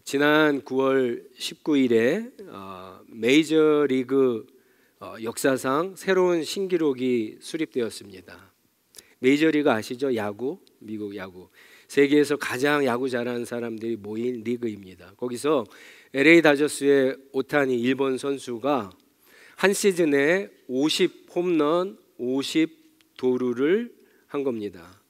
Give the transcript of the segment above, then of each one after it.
지난 9월 19일에 메이저리그 역사상 새로운 신기록이 수립되었습니다. 메이저리그 아시죠? 야구, 미국 야구. 세계에서 가장 야구 잘하는 사람들이 모인 리그입니다. 거기서 LA 다저스의 오타니 일본 선수가 한 시즌에 50 홈런, 50 도루를 한 겁니다.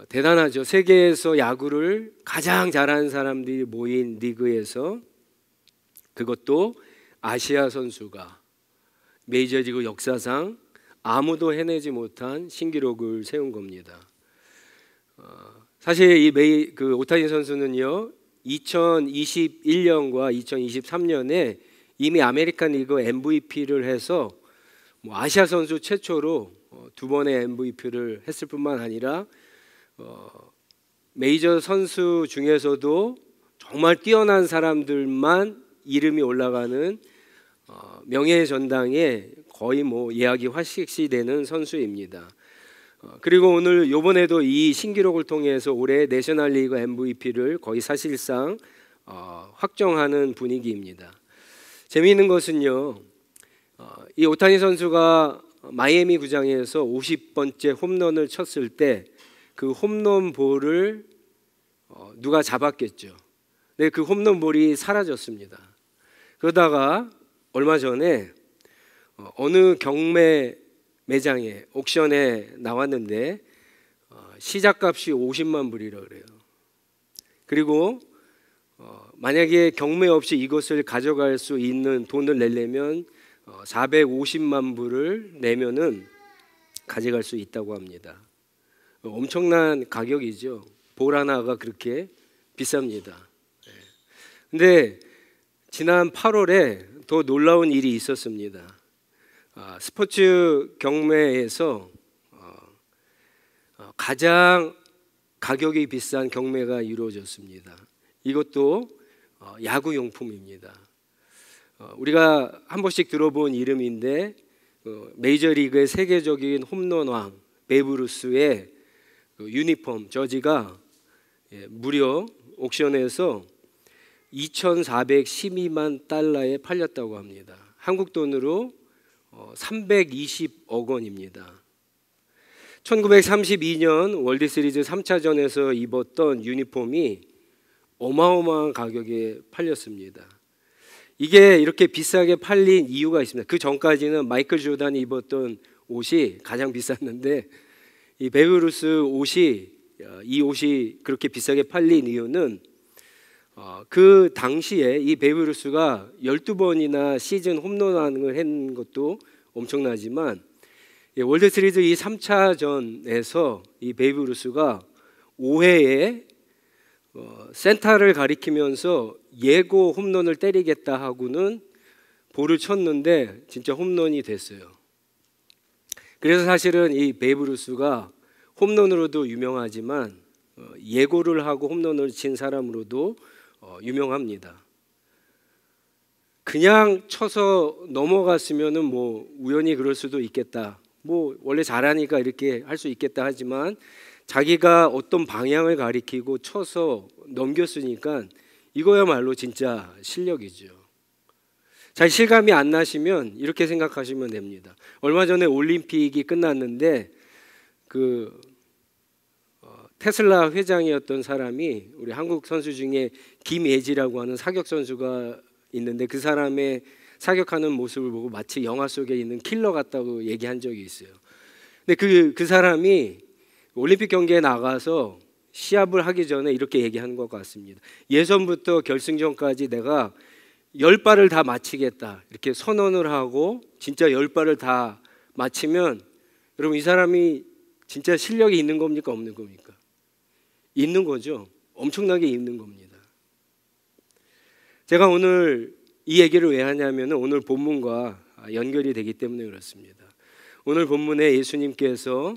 대단하죠. 세계에서 야구를 가장 잘하는 사람들이 모인 리그에서, 그것도 아시아 선수가 메이저리그 역사상 아무도 해내지 못한 신기록을 세운 겁니다. 사실 그 오타니 선수는요, 2021년과 2023년에 이미 아메리칸 리그 MVP를 해서 아시아 선수 최초로 두 번의 MVP를 했을 뿐만 아니라 메이저 선수 중에서도 정말 뛰어난 사람들만 이름이 올라가는 명예의 전당에 거의 예약이 확실시되는 선수입니다. 그리고 오늘 요번에도 이 신기록을 통해서 올해 내셔널리그 MVP를 거의 사실상 확정하는 분위기입니다. 재미있는 것은요, 이 오타니 선수가 마이애미 구장에서 50번째 홈런을 쳤을 때 그 홈런 볼을 누가 잡았겠죠. 근데 그 홈런 볼이 사라졌습니다. 그러다가 얼마 전에 어느 경매 매장에 옥션에 나왔는데 시작값이 50만 불이라 그래요. 그리고 만약에 경매 없이 이것을 가져갈 수 있는 돈을 내려면 450만 불을 내면은 가져갈 수 있다고 합니다. 엄청난 가격이죠. 볼 하나가 그렇게 비쌉니다. 근데 지난 8월에 더 놀라운 일이 있었습니다. 스포츠 경매에서 가장 가격이 비싼 경매가 이루어졌습니다. 이것도 야구용품입니다. 우리가 한 번씩 들어본 이름인데 메이저리그의 세계적인 홈런왕 베이브 루스의 유니폼 저지가 무려 옥션에서 2,412만 달러에 팔렸다고 합니다. 한국 돈으로 320억 원입니다. 1932년 월드시리즈 3차전에서 입었던 유니폼이 어마어마한 가격에 팔렸습니다. 이게 이렇게 비싸게 팔린 이유가 있습니다. 그 전까지는 마이클 조단이 입었던 옷이 가장 비쌌는데 이 베이브 루스 이 옷이 그렇게 비싸게 팔린 이유는 그 당시에 이 베이브 루스가 12번이나 시즌 홈런왕을 한 것도 엄청나지만 월드시리즈 이 3차전에서 이 베이브 루스가 5회에 센터를 가리키면서 예고 홈런을 때리겠다 하고는 볼을 쳤는데 진짜 홈런이 됐어요. 그래서 사실은 이 베이브 루스가 홈런으로도 유명하지만 예고를 하고 홈런을 친 사람으로도 유명합니다. 그냥 쳐서 넘어갔으면은 우연히 그럴 수도 있겠다. 원래 잘하니까 이렇게 할 수 있겠다 하지만 자기가 어떤 방향을 가리키고 쳐서 넘겼으니까 이거야말로 진짜 실력이죠. 잘 실감이 안 나시면 이렇게 생각하시면 됩니다. 얼마 전에 올림픽이 끝났는데 테슬라 회장이었던 사람이 우리 한국 선수 중에 김예지라고 하는 사격 선수가 있는데 그 사람의 사격하는 모습을 보고 마치 영화 속에 있는 킬러 같다고 얘기한 적이 있어요. 근데 그 사람이 올림픽 경기에 나가서 시합을 하기 전에 이렇게 얘기하는 것 같습니다. 예선부터 결승전까지 내가 10발을 다 마치겠다 이렇게 선언을 하고 진짜 10발을 다 마치면 여러분 이 사람이 진짜 실력이 있는 겁니까 없는 겁니까? 있는 거죠. 엄청나게 있는 겁니다. 제가 오늘 이 얘기를 왜 하냐면 오늘 본문과 연결이 되기 때문에 그렇습니다. 오늘 본문에 예수님께서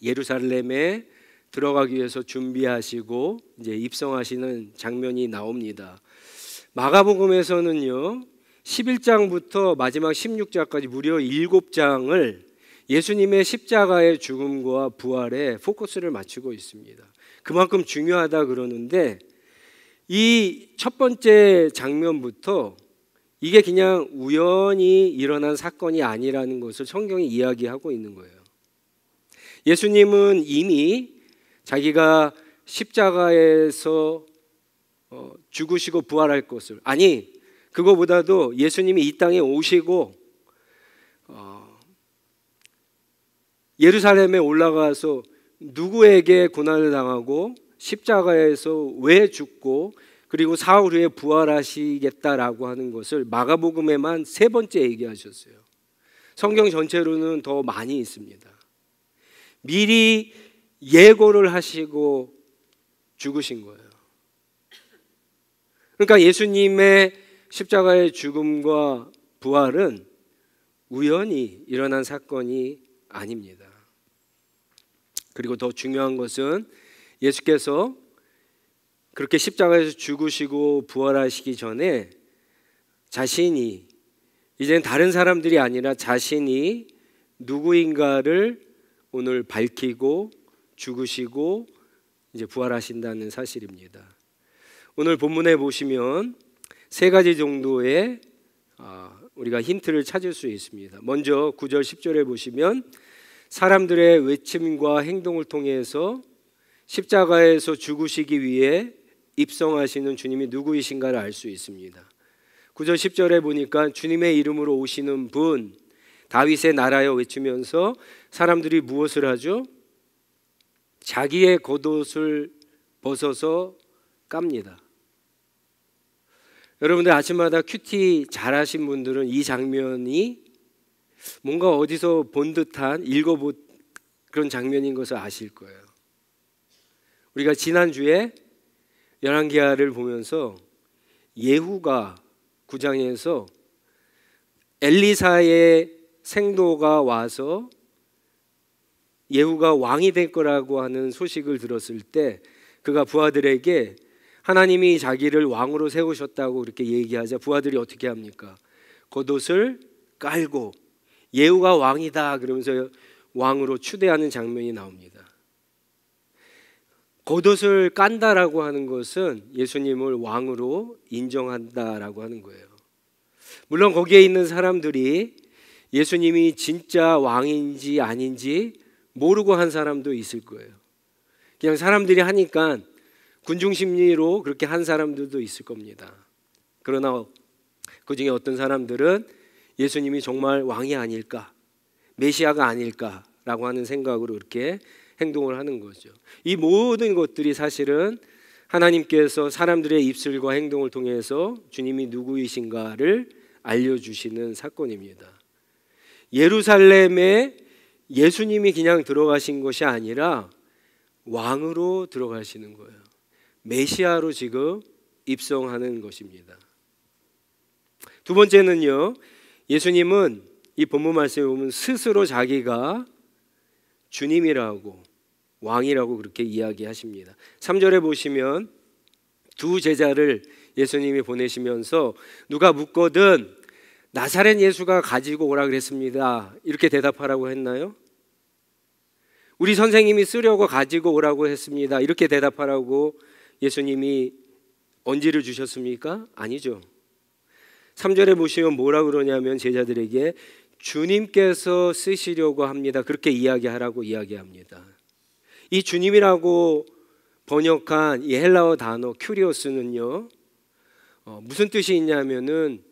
예루살렘에 들어가기 위해서 준비하시고 이제 입성하시는 장면이 나옵니다. 마가복음에서는요 11장부터 마지막 16장까지 무려 7장을 예수님의 십자가의 죽음과 부활에 포커스를 맞추고 있습니다. 그만큼 중요하다 그러는데 이 첫 번째 장면부터 이게 그냥 우연히 일어난 사건이 아니라는 것을 성경이 이야기하고 있는 거예요. 예수님은 이미 자기가 십자가에서 죽으시고 부활할 것을, 아니 그거보다도 예수님이 이 땅에 오시고 예루살렘에 올라가서 누구에게 고난을 당하고 십자가에서 왜 죽고 그리고 사흘 후에 부활하시겠다라고 하는 것을 마가복음에만 3번째 얘기하셨어요. 성경 전체로는 더 많이 있습니다. 미리 예고를 하시고 죽으신 거예요. 그러니까 예수님의 십자가의 죽음과 부활은 우연히 일어난 사건이 아닙니다. 그리고 더 중요한 것은 예수께서 그렇게 십자가에서 죽으시고 부활하시기 전에 자신이, 이제는 다른 사람들이 아니라 자신이 누구인가를 오늘 밝히고 죽으시고 이제 부활하신다는 사실입니다. 오늘 본문에 보시면 3가지 정도의 우리가 힌트를 찾을 수 있습니다. 먼저 9절 10절에 보시면 사람들의 외침과 행동을 통해서 십자가에서 죽으시기 위해 입성하시는 주님이 누구이신가를 알 수 있습니다. 9절 10절에 보니까 주님의 이름으로 오시는 분, 다윗의 나라여 외치면서 사람들이 무엇을 하죠? 자기의 겉옷을 벗어서 깝니다. 여러분들 아침마다 큐티 잘하신 분들은 이 장면이 뭔가 어디서 본 듯한 읽어본 그런 장면인 것을 아실 거예요. 우리가 지난주에 열왕기하를 보면서 예후가 9장에서 엘리사의 생도가 와서 예후가 왕이 될 거라고 하는 소식을 들었을 때 그가 부하들에게 하나님이 자기를 왕으로 세우셨다고 그렇게 얘기하자 부하들이 어떻게 합니까? 겉옷을 깔고 예후가 왕이다 그러면서 왕으로 추대하는 장면이 나옵니다. 겉옷을 깐다라고 하는 것은 예수님을 왕으로 인정한다라고 하는 거예요. 물론 거기에 있는 사람들이 예수님이 진짜 왕인지 아닌지 모르고 한 사람도 있을 거예요. 그냥 사람들이 하니까 군중심리로 그렇게 한 사람들도 있을 겁니다. 그러나 그 중에 어떤 사람들은 예수님이 정말 왕이 아닐까, 메시아가 아닐까라고 하는 생각으로 이렇게 행동을 하는 거죠. 이 모든 것들이 사실은 하나님께서 사람들의 입술과 행동을 통해서 주님이 누구이신가를 알려주시는 사건입니다. 예루살렘에 예수님이 그냥 들어가신 것이 아니라 왕으로 들어가시는 거예요. 메시아로 지금 입성하는 것입니다. 두 번째는요, 예수님은 이 본문 말씀에 보면 스스로 자기가 주님이라고 왕이라고 그렇게 이야기하십니다. 3절에 보시면 두 제자를 예수님이 보내시면서 누가 묻거든 나사렛 예수가 가지고 오라 그랬습니다. 이렇게 대답하라고 했나요? 우리 선생님이 쓰려고 가지고 오라고 했습니다. 이렇게 대답하라고 예수님이 언지를 주셨습니까? 아니죠. 3절에 보시면 뭐라 그러냐면 제자들에게 주님께서 쓰시려고 합니다. 그렇게 이야기하라고 이야기합니다. 이 주님이라고 번역한 이 헬라어 단어 큐리오스는요, 무슨 뜻이 있냐면은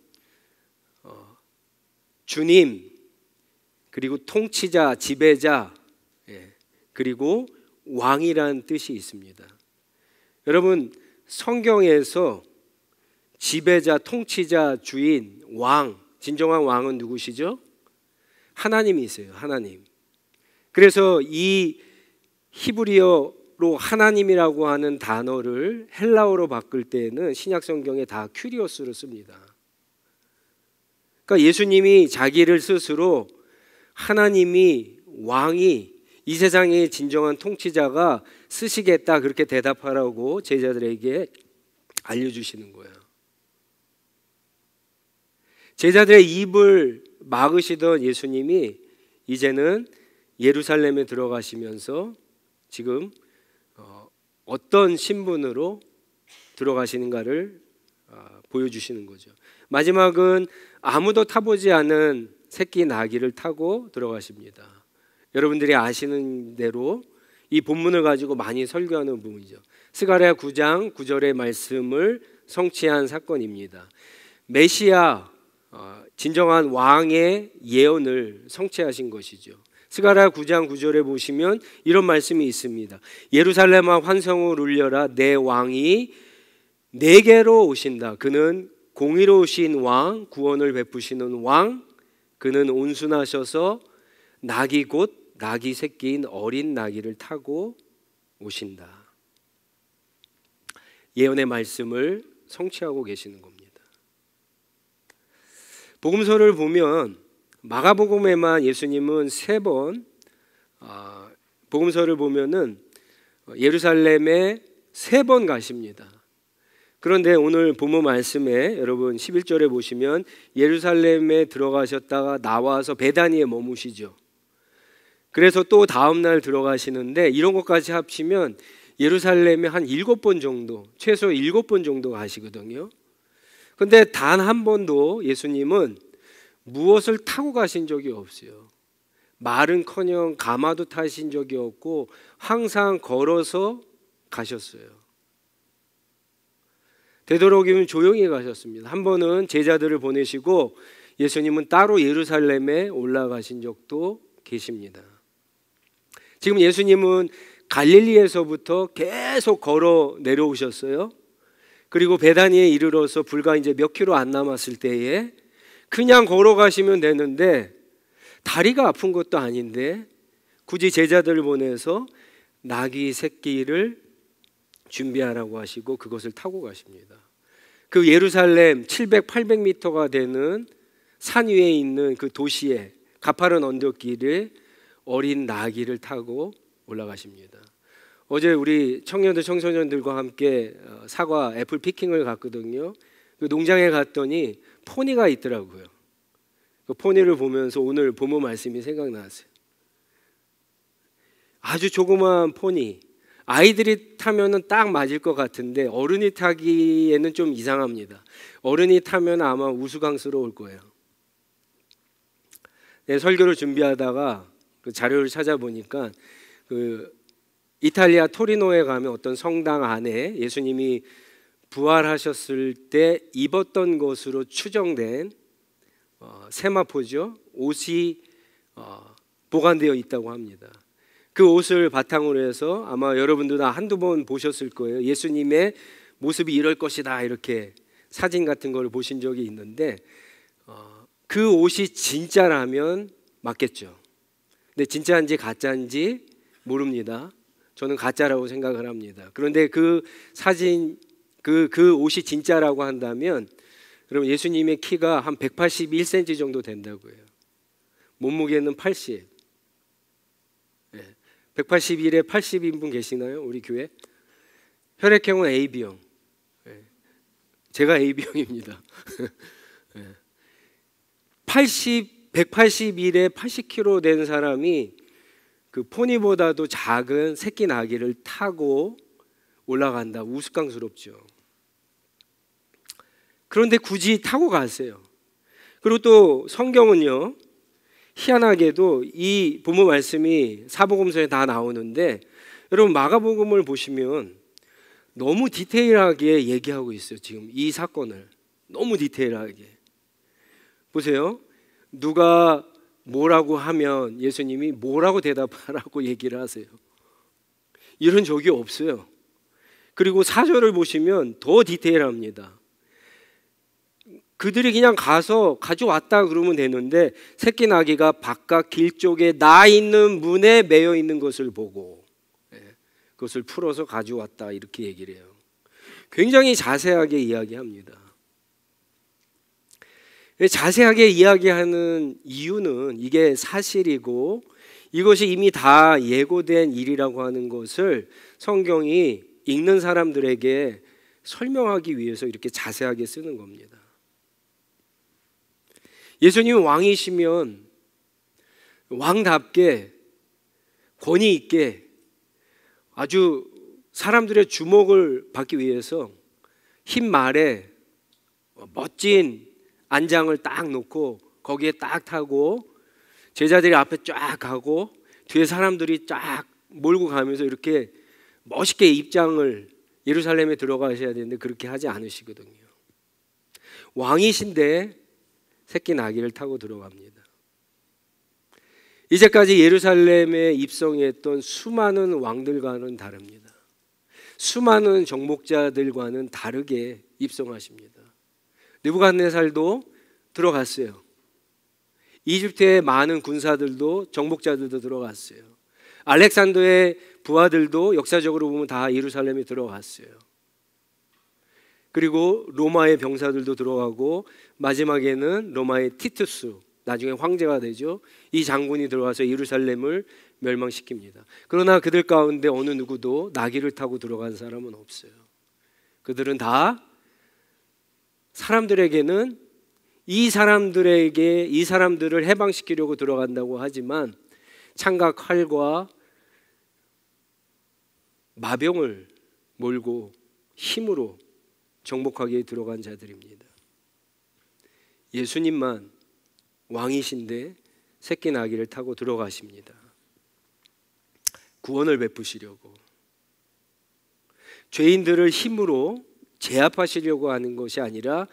주님, 그리고 통치자, 지배자, 그리고 왕이란 뜻이 있습니다. 여러분 성경에서 지배자, 통치자, 주인, 왕, 진정한 왕은 누구시죠? 하나님이세요. 하나님. 그래서 이 히브리어로 하나님이라고 하는 단어를 헬라어로 바꿀 때는 신약 성경에 다 큐리오스로 씁니다. 그러니까 예수님이 자기를 스스로 하나님이 왕이 이 세상의 진정한 통치자가 쓰시겠다 그렇게 대답하라고 제자들에게 알려주시는 거예요. 제자들의 입을 막으시던 예수님이 이제는 예루살렘에 들어가시면서 지금 어떤 신분으로 들어가시는가를 보여주시는 거죠. 마지막은 아무도 타보지 않은 새끼 나귀를 타고 들어가십니다. 여러분들이 아시는 대로 이 본문을 가지고 많이 설교하는 부분이죠. 스가랴 9장 9절의 말씀을 성취한 사건입니다. 메시아, 진정한 왕의 예언을 성취하신 것이죠. 스가랴 9장 9절에 보시면 이런 말씀이 있습니다. 예루살렘아 환성을 울려라. 내 왕이 내게로 오신다. 그는 공의로우신 왕, 구원을 베푸시는 왕. 그는 온순하셔서 나귀 곧 나귀 새끼인 어린 나귀를 타고 오신다. 예언의 말씀을 성취하고 계시는 겁니다. 복음서를 보면 마가복음에만 예수님은 3번, 복음서를 보면은 예루살렘에 3번 가십니다. 그런데 오늘 본문 말씀에 여러분 11절에 보시면 예루살렘에 들어가셨다가 나와서 베다니에 머무시죠. 그래서 또 다음 날 들어가시는데 이런 것까지 합치면 예루살렘에 한 7번 정도, 최소 7번 정도 가시거든요. 근데 단 한 번도 예수님은 무엇을 타고 가신 적이 없어요. 말은커녕 가마도 타신 적이 없고 항상 걸어서 가셨어요. 되도록이면 조용히 가셨습니다. 한 번은 제자들을 보내시고 예수님은 따로 예루살렘에 올라가신 적도 계십니다. 지금 예수님은 갈릴리에서부터 계속 걸어 내려오셨어요. 그리고 베다니에 이르러서 불과 이제 몇 킬로 안 남았을 때에 그냥 걸어가시면 되는데 다리가 아픈 것도 아닌데 굳이 제자들을 보내서 나귀 새끼를 준비하라고 하시고 그것을 타고 가십니다. 그 예루살렘 700, 800m가 되는 산 위에 있는 그 도시에 가파른 언덕길에 어린 나귀를 타고 올라가십니다. 어제 우리 청년들 청소년들과 함께 사과 애플 피킹을 갔거든요. 그 농장에 갔더니 포니가 있더라고요. 그 포니를 보면서 오늘 본문 말씀이 생각났어요. 아주 조그마한 포니, 아이들이 타면은 딱 맞을 것 같은데 어른이 타기에는 좀 이상합니다. 어른이 타면 아마 우스꽝스러울 거예요. 네, 설교를 준비하다가 그 자료를 찾아보니까 그 이탈리아 토리노에 가면 어떤 성당 안에 예수님이 부활하셨을 때 입었던 것으로 추정된 세마포죠. 옷이 보관되어 있다고 합니다. 그 옷을 바탕으로 해서 아마 여러분들도 한두 번 보셨을 거예요. 예수님의 모습이 이럴 것이다 이렇게 사진 같은 걸 보신 적이 있는데 그 옷이 진짜라면 맞겠죠. 근데 진짜인지 가짜인지 모릅니다. 저는 가짜라고 생각을 합니다. 그런데 그 사진 그 옷이 진짜라고 한다면 그럼 예수님의 키가 한 181cm 정도 된다고요. 몸무게는 80. 181에 80인분 계시나요? 우리 교회? 혈액형은 AB형. 제가 AB형입니다. 181에 80kg 된 사람이 그 포니보다도 작은 새끼 나귀를 타고 올라간다. 우스꽝스럽죠. 그런데 굳이 타고 가세요. 그리고 또 성경은요, 희한하게도 이 본문 말씀이 사복음서에 다 나오는데 여러분 마가복음을 보시면 너무 디테일하게 얘기하고 있어요. 지금 이 사건을 너무 디테일하게 보세요. 누가 뭐라고 하면 예수님이 뭐라고 대답하라고 얘기를 하세요. 이런 적이 없어요. 그리고 4절을 보시면 더 디테일합니다. 그들이 그냥 가서 가져왔다 그러면 되는데 새끼 나귀가 바깥 길 쪽에 나 있는 문에 매여 있는 것을 보고 그것을 풀어서 가져왔다 이렇게 얘기를 해요. 굉장히 자세하게 이야기합니다. 자세하게 이야기하는 이유는 이게 사실이고 이것이 이미 다 예고된 일이라고 하는 것을 성경이 읽는 사람들에게 설명하기 위해서 이렇게 자세하게 쓰는 겁니다. 예수님이 왕이시면 왕답게 권위 있게 아주 사람들의 주목을 받기 위해서 흰 말에 멋진 안장을 딱 놓고 거기에 딱 타고 제자들이 앞에 쫙 가고 뒤에 사람들이 쫙 몰고 가면서 이렇게 멋있게 입장을 예루살렘에 들어가셔야 되는데 그렇게 하지 않으시거든요. 왕이신데 새끼 나귀를 타고 들어갑니다. 이제까지 예루살렘에 입성했던 수많은 왕들과는 다릅니다. 수많은 정복자들과는 다르게 입성하십니다. 느부갓네살도 들어갔어요. 이집트의 많은 군사들도 정복자들도 들어갔어요. 알렉산더의 부하들도 역사적으로 보면 다 예루살렘에 들어갔어요. 그리고 로마의 병사들도 들어가고 마지막에는 로마의 티투스, 나중에 황제가 되죠. 이 장군이 들어와서 예루살렘을 멸망시킵니다. 그러나 그들 가운데 어느 누구도 나귀를 타고 들어간 사람은 없어요. 그들은 다 사람들에게는 이 사람들을 해방시키려고 들어간다고 하지만 창과 칼과 마병을 몰고 힘으로 정복하기에 들어간 자들입니다. 예수님만 왕이신데 새끼 나귀를 타고 들어가십니다. 구원을 베푸시려고, 죄인들을 힘으로 제압하시려고 하는 것이 아니라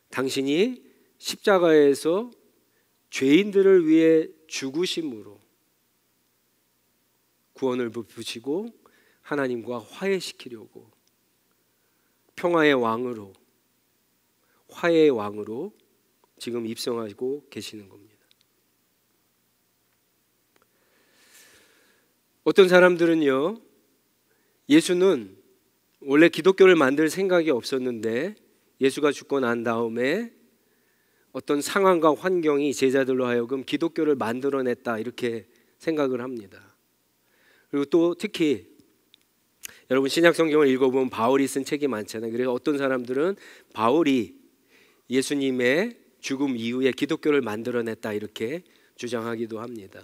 당신이 십자가에서 죄인들을 위해 죽으심으로 구원을 베푸시고 하나님과 화해시키려고 평화의 왕으로, 화해의 왕으로 지금 입성하고 계시는 겁니다. 어떤 사람들은요, 예수는 원래 기독교를 만들 생각이 없었는데 예수가 죽고 난 다음에 어떤 상황과 환경이 제자들로 하여금 기독교를 만들어냈다 이렇게 생각을 합니다. 그리고 또 특히 여러분 신약 성경을 읽어보면 바울이 쓴 책이 많잖아요. 그래서 어떤 사람들은 바울이 예수님의 죽음 이후에 기독교를 만들어냈다 이렇게 주장하기도 합니다.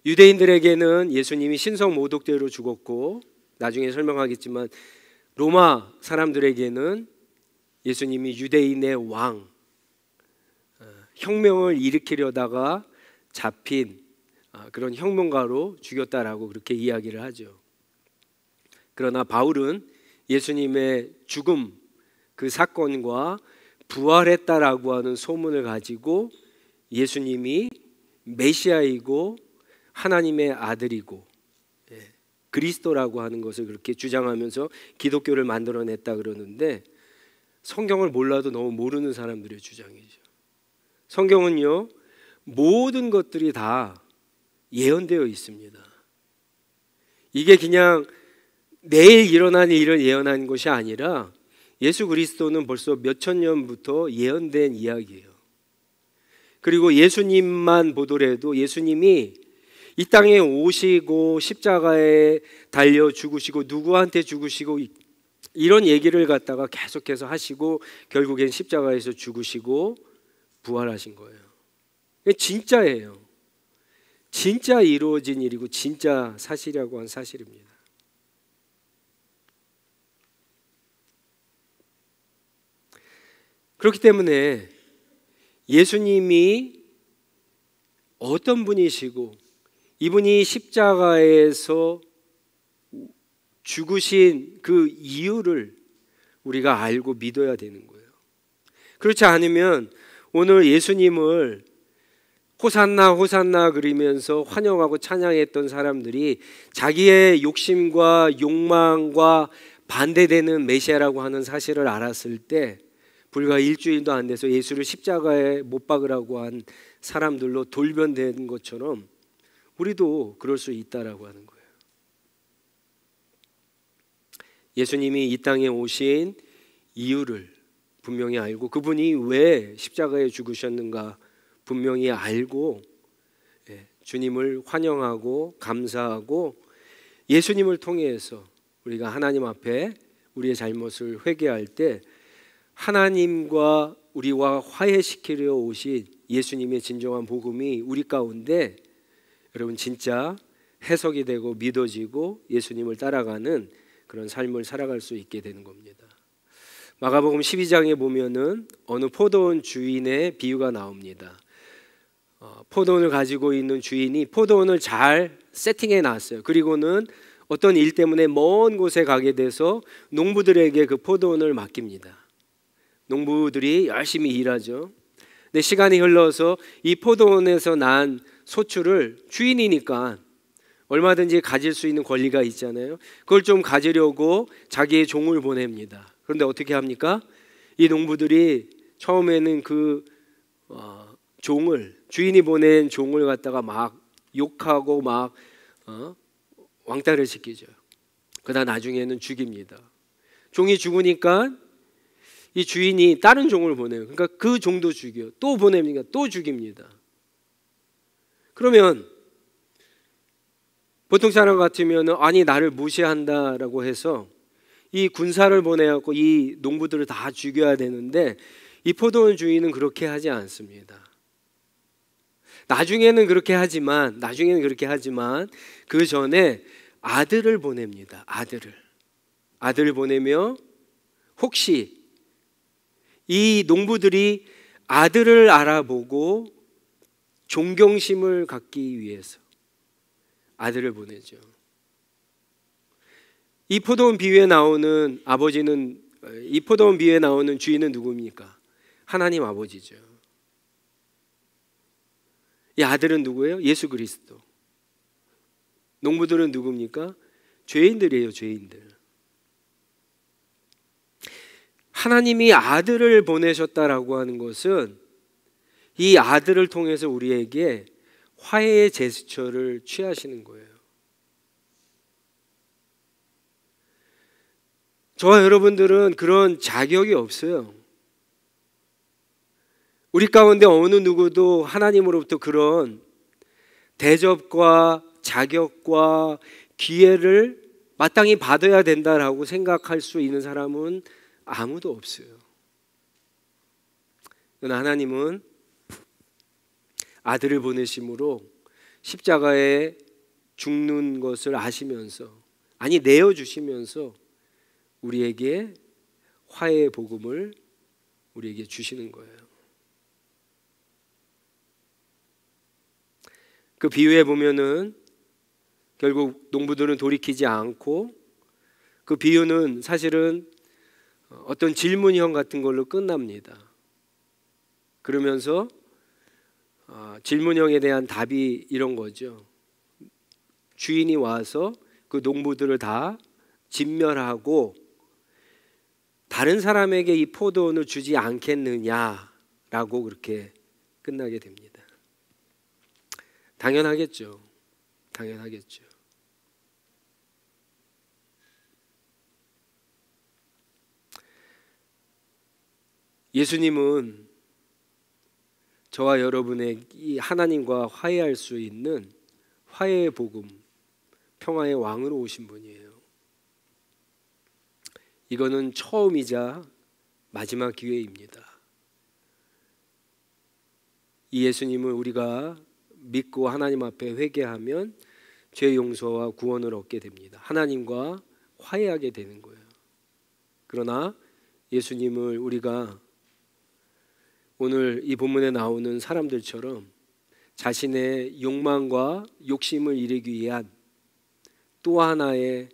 유대인들에게는 예수님이 신성 모독죄로 죽었고 나중에 설명하겠지만 로마 사람들에게는 예수님이 유대인의 왕, 혁명을 일으키려다가 잡힌 그런 혁명가로 죽였다라고 그렇게 이야기를 하죠. 그러나 바울은 예수님의 죽음 그 사건과 부활했다라고 하는 소문을 가지고 예수님이 메시아이고 하나님의 아들이고 그리스도라고 하는 것을 그렇게 주장하면서 기독교를 만들어냈다 그러는데 성경을 몰라도 너무 모르는 사람들의 주장이죠. 성경은요 모든 것들이 다 예언되어 있습니다. 이게 그냥 내일 일어날 일을 예언한 것이 아니라 예수 그리스도는 벌써 몇천 년부터 예언된 이야기예요. 그리고 예수님만 보더라도 예수님이 이 땅에 오시고 십자가에 달려 죽으시고 누구한테 죽으시고 이런 얘기를 갖다가 계속해서 하시고 결국엔 십자가에서 죽으시고 부활하신 거예요. 진짜예요. 진짜 이루어진 일이고 진짜 사실이라고 한 사실입니다. 그렇기 때문에 예수님이 어떤 분이시고 이분이 십자가에서 죽으신 그 이유를 우리가 알고 믿어야 되는 거예요. 그렇지 않으면 오늘 예수님을 호산나 호산나 그리면서 환영하고 찬양했던 사람들이 자기의 욕심과 욕망과 반대되는 메시아라고 하는 사실을 알았을 때 불과 일주일도 안 돼서 예수를 십자가에 못 박으라고 한 사람들로 돌변된 것처럼 우리도 그럴 수 있다라고 하는 거예요. 예수님이 이 땅에 오신 이유를 분명히 알고 그분이 왜 십자가에 죽으셨는가 분명히 알고 주님을 환영하고 감사하고 예수님을 통해서 우리가 하나님 앞에 우리의 잘못을 회개할 때 하나님과 우리와 화해시키려 오신 예수님의 진정한 복음이 우리 가운데 여러분 진짜 해석이 되고 믿어지고 예수님을 따라가는 그런 삶을 살아갈 수 있게 되는 겁니다. 마가복음 12장에 보면은 어느 포도원 주인의 비유가 나옵니다. 포도원을 가지고 있는 주인이 포도원을 잘 세팅해 놨어요. 그리고는 어떤 일 때문에 먼 곳에 가게 돼서 농부들에게 그 포도원을 맡깁니다. 농부들이 열심히 일하죠. 근데 시간이 흘러서 이 포도원에서 난 소출을 주인이니까 얼마든지 가질 수 있는 권리가 있잖아요. 그걸 좀 가지려고 자기의 종을 보냅니다. 그런데 어떻게 합니까? 이 농부들이 처음에는 그 주인이 보낸 종을 갖다가 막 욕하고 막 왕따를 시키죠. 그러다 나중에는 죽입니다. 종이 죽으니까 이 주인이 다른 종을 보내요. 그러니까 그 종도 죽여, 또 보냅니까? 또 죽입니다. 그러면 보통 사람 같으면 아니 나를 무시한다라고 해서 이 군사를 보내갖고 이 농부들을 다 죽여야 되는데 이 포도원 주인은 그렇게 하지 않습니다. 나중에는 그렇게 하지만 그 전에 아들을 보냅니다. 아들을 보내며 혹시 이 농부들이 아들을 알아보고 존경심을 갖기 위해서 아들을 보내죠. 이 포도원 비유에 나오는 주인은 누굽니까? 하나님 아버지죠. 이 아들은 누구예요? 예수 그리스도. 농부들은 누굽니까? 죄인들이에요, 죄인들. 하나님이 아들을 보내셨다라고 하는 것은 이 아들을 통해서 우리에게 화해의 제스처를 취하시는 거예요. 저와 여러분들은 그런 자격이 없어요. 우리 가운데 어느 누구도 하나님으로부터 그런 대접과 자격과 기회를 마땅히 받아야 된다라고 생각할 수 있는 사람은 아무도 없어요. 그러나 하나님은 아들을 보내심으로 십자가에 죽는 것을 아시면서, 아니 내어주시면서 우리에게 화해의 복음을 우리에게 주시는 거예요. 그 비유에 보면은 결국 농부들은 돌이키지 않고 그 비유는 사실은 어떤 질문형 같은 걸로 끝납니다. 그러면서 질문형에 대한 답이 이런 거죠. 주인이 와서 그 농부들을 다 진멸하고 다른 사람에게 이 포도원을 주지 않겠느냐라고 그렇게 끝나게 됩니다. 당연하겠죠. 예수님은 저와 여러분의 이 하나님과 화해할 수 있는 화해의 복음, 평화의 왕으로 오신 분이에요. 이거는 처음이자 마지막 기회입니다. 이 예수님을 우리가 믿고 하나님 앞에 회개하면 죄 용서와 구원을 얻게 됩니다. 하나님과 화해하게 되는 거예요. 그러나 예수님을 우리가 오늘 이 본문에 나오는 사람들처럼 자신의 욕망과 욕심을 이루기 위한 또 하나의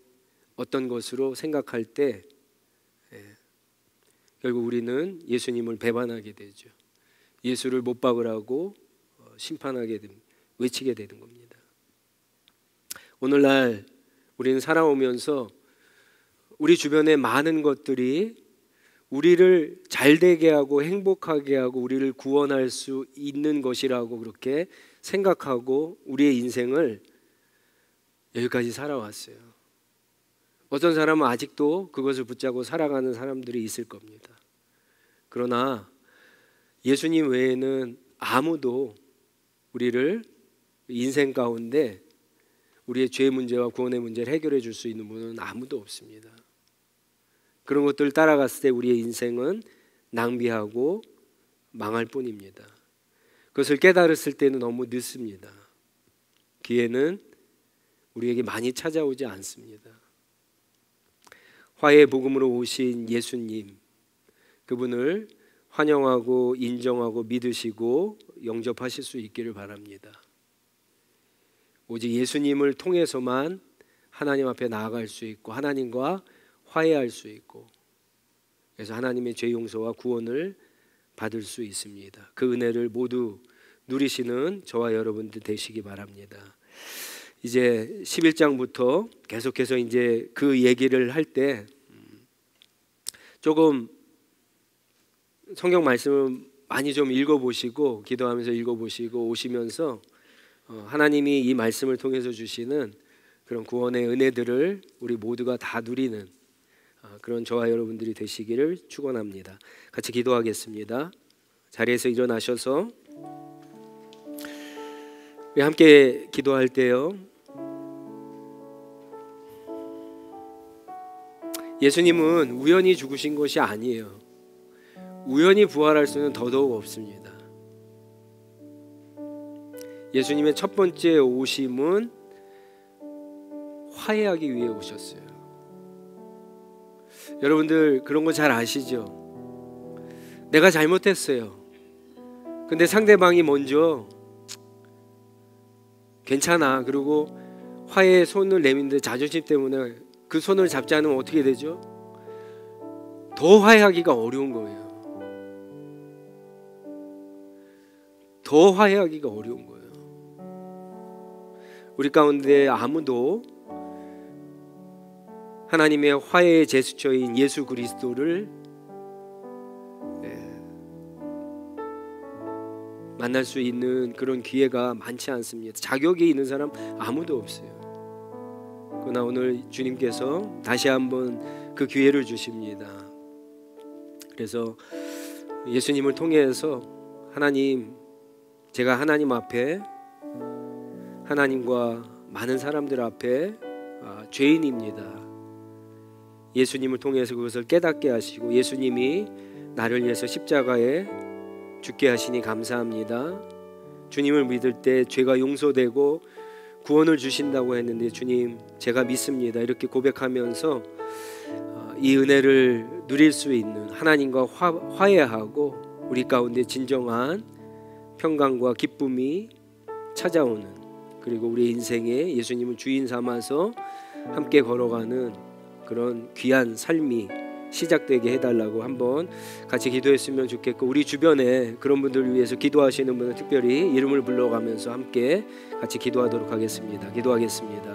어떤 것으로 생각할 때 결국 우리는 예수님을 배반하게 되죠. 예수를 못 박으라고 심판하게 됩니다. 외치게 되는 겁니다. 오늘날 우리는 살아오면서 우리 주변의 많은 것들이 우리를 잘되게 하고 행복하게 하고 우리를 구원할 수 있는 것이라고 그렇게 생각하고 우리의 인생을 여기까지 살아왔어요. 어떤 사람은 아직도 그것을 붙잡고 살아가는 사람들이 있을 겁니다. 그러나 예수님 외에는 아무도 우리를 인생 가운데 우리의 죄 문제와 구원의 문제를 해결해 줄 수 있는 분은 아무도 없습니다. 그런 것들을 따라갔을 때 우리의 인생은 낭비하고 망할 뿐입니다. 그것을 깨달았을 때는 너무 늦습니다. 기회는 우리에게 많이 찾아오지 않습니다. 화해의 복음으로 오신 예수님, 그분을 환영하고 인정하고 믿으시고 영접하실 수 있기를 바랍니다. 오직 예수님을 통해서만 하나님 앞에 나아갈 수 있고 하나님과 화해할 수 있고, 그래서 하나님의 죄 용서와 구원을 받을 수 있습니다. 그 은혜를 모두 누리시는 저와 여러분들 되시기 바랍니다. 이제 11장부터 계속해서 이제 그 얘기를 할 때 조금 성경 말씀을 많이 좀 읽어보시고 기도하면서 읽어보시고 오시면서 하나님이 이 말씀을 통해서 주시는 그런 구원의 은혜들을 우리 모두가 다 누리는 그런 저와 여러분들이 되시기를 축원합니다. 같이 기도하겠습니다. 자리에서 일어나셔서 우리 함께 기도할 때요, 예수님은 우연히 죽으신 것이 아니에요. 우연히 부활할 수는 더더욱 없습니다. 예수님의 첫 번째 오심은 화해하기 위해 오셨어요. 여러분들 그런 거 잘 아시죠? 내가 잘못했어요. 근데 상대방이 먼저 괜찮아 그리고 화해의 손을 내미는데 자존심 때문에 그 손을 잡지 않으면 어떻게 되죠? 더 화해하기가 어려운 거예요. 더 화해하기가 어려운 거예요. 우리 가운데 아무도 하나님의 화해의 제스처인 예수 그리스도를 만날 수 있는 그런 기회가 많지 않습니다. 자격이 있는 사람 아무도 없어요. 그러나 오늘 주님께서 다시 한번 그 기회를 주십니다. 그래서 예수님을 통해서 하나님, 제가 하나님 앞에, 하나님과 많은 사람들 앞에 죄인입니다. 예수님을 통해서 그것을 깨닫게 하시고 예수님이 나를 위해서 십자가에 죽게 하시니 감사합니다. 주님을 믿을 때 죄가 용서되고 구원을 주신다고 했는데 주님, 제가 믿습니다. 이렇게 고백하면서 이 은혜를 누릴 수 있는, 하나님과 화해하고 우리 가운데 진정한 평강과 기쁨이 찾아오는, 그리고 우리 인생에 예수님을 주인 삼아서 함께 걸어가는 그런 귀한 삶이 시작되게 해달라고 한번 같이 기도했으면 좋겠고, 우리 주변에 그런 분들을 위해서 기도하시는 분은 특별히 이름을 불러가면서 함께 같이 기도하도록 하겠습니다. 기도하겠습니다.